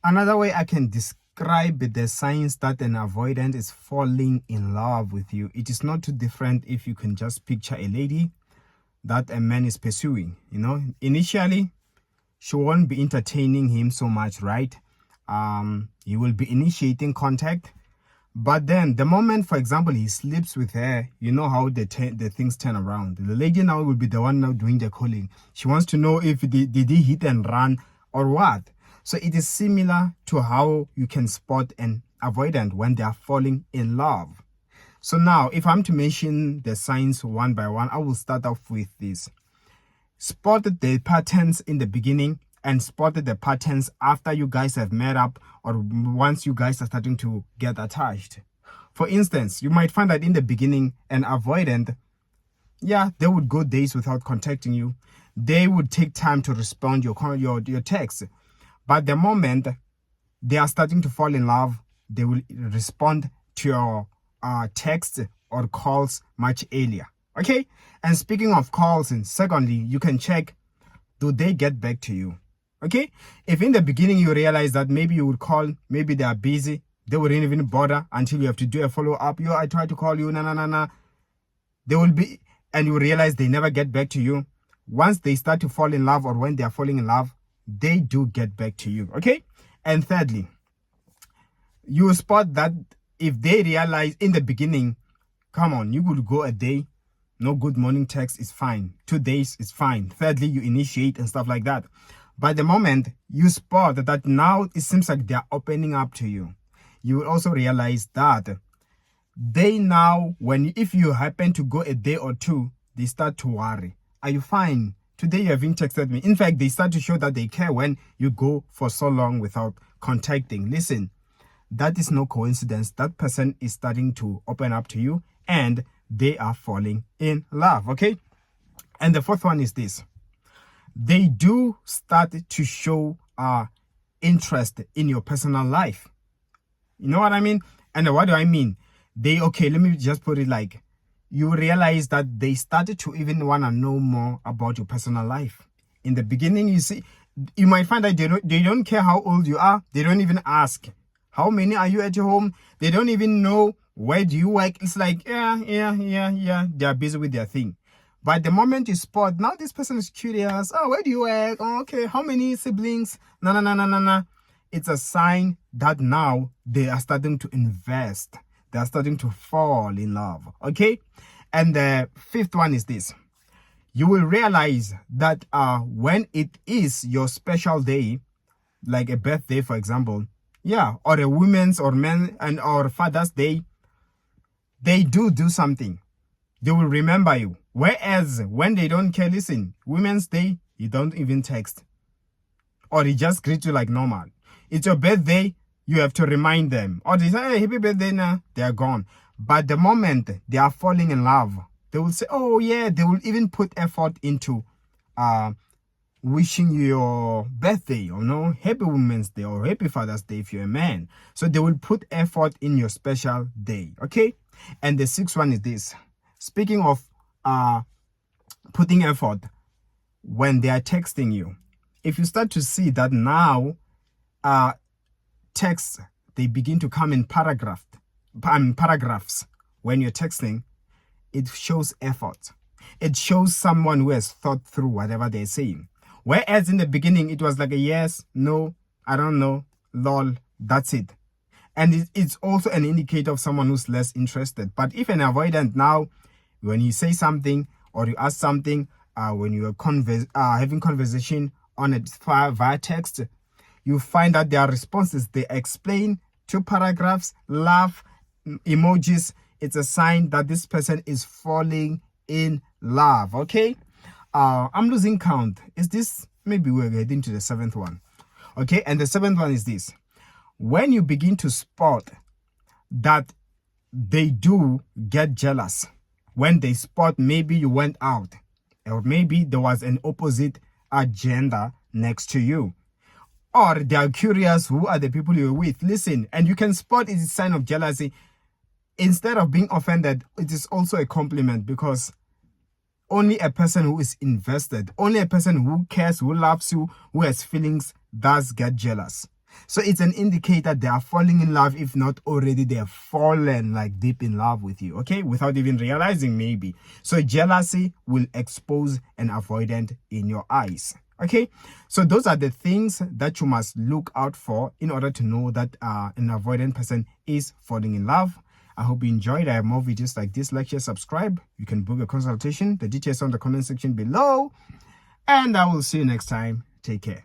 Another way I can describe the signs that an avoidant is falling in love with you, it is not too different if you can just picture a lady that a man is pursuing. Initially she won't be entertaining him so much, right? He will be initiating contact, but then the moment, for example, he sleeps with her, you know how the things turn around. The lady now will be the one now doing the calling. She wants to know if did he hit and run or what. So it is similar to how you can spot an avoidant when they are falling in love. So now, if I'm to mention the signs one by one, I will start off with this. Spot the patterns in the beginning and spot the patterns after you guys have met up or once you guys are starting to get attached. For instance, you might find that in the beginning, an avoidant, they would go days without contacting you. They would take time to respond your text. But the moment they are starting to fall in love, they will respond to your text or calls much earlier. Okay? And speaking of calls, and secondly, you can check, do they get back to you? Okay? If in the beginning you realize that maybe you would call, maybe they are busy, they wouldn't even bother until you have to do a follow-up. I try to call you, They will be, and you realize they never get back to you. Once they start to fall in love or when they are falling in love, they do get back to you. Okay? And thirdly, you spot that if they realize in the beginning, come on, you could go a day, no good morning text is fine. 2 days is fine. Thirdly, you initiate and stuff like that. By the moment you spot that now it seems like they are opening up to you, you will also realize that they now, if you happen to go a day or two, they start to worry. Are you fine? Today you haven't texted me. In fact, they start to show that they care when you go for so long without contacting. Listen, that is no coincidence. That person is starting to open up to you and they are falling in love. Okay? And the fourth one is this. They do start to show interest in your personal life. You know what I mean? And what do I mean? Let me just put it like, you realize that they started to even want to know more about your personal life. In the beginning, you might find that they don't care how old you are. They don't even ask, how many are you at your home? They don't even know, where do you work? It's like, yeah. They are busy with their thing. But the moment you spot, now this person is curious. Oh, where do you work? Oh, okay. How many siblings? No. It's a sign that now they are starting to invest. They are starting to fall in love. Okay? And the fifth one is this. You will realize that when it is your special day, like a birthday, for example, or a women's or men or Father's Day, they do something. They will remember you. Whereas when they don't care, listen, Women's Day, you don't even text. Or they just greet you like normal. It's your birthday, you have to remind them. Or they say, hey, happy birthday now. They are gone. But the moment they are falling in love, they will say, oh yeah, they will even put effort into wishing you your birthday, happy Women's Day or happy Father's Day if you're a man. So they will put effort in your special day. Okay? And the sixth one is this. Speaking of putting effort when they are texting you, if you start to see that now texts, they begin to come in paragraphs when you're texting, it shows effort. It shows someone who has thought through whatever they're saying. Whereas in the beginning, it was like a yes, no, I don't know, lol, that's it. And it's also an indicator of someone who's less interested. But if an avoidant now, when you say something or you ask something, when you are having conversation on it via text, you find that their responses, they explain 2 paragraphs, laugh, emojis. It's a sign that this person is falling in love. Okay? I'm losing count. Is this, maybe we're heading to the 7th one. Okay? And the 7th one is this. When you begin to spot that they do get jealous, when they spot maybe you went out, or maybe there was an opposite agenda next to you, or they are curious who are the people you're with. Listen, and you can spot it's a sign of jealousy. Instead of being offended, it is also a compliment, because only a person who is invested, only a person who cares, who loves you, who has feelings, does get jealous. So it's an indicator they are falling in love, if not already they have fallen like deep in love with you, okay, without even realizing maybe. So jealousy will expose an avoidant in your eyes. Okay, so those are the things that you must look out for in order to know that an avoidant person is falling in love. I hope you enjoyed. I have more videos like this. Like, share, subscribe. You can book a consultation. The details on the comment section below. And I will see you next time. Take care.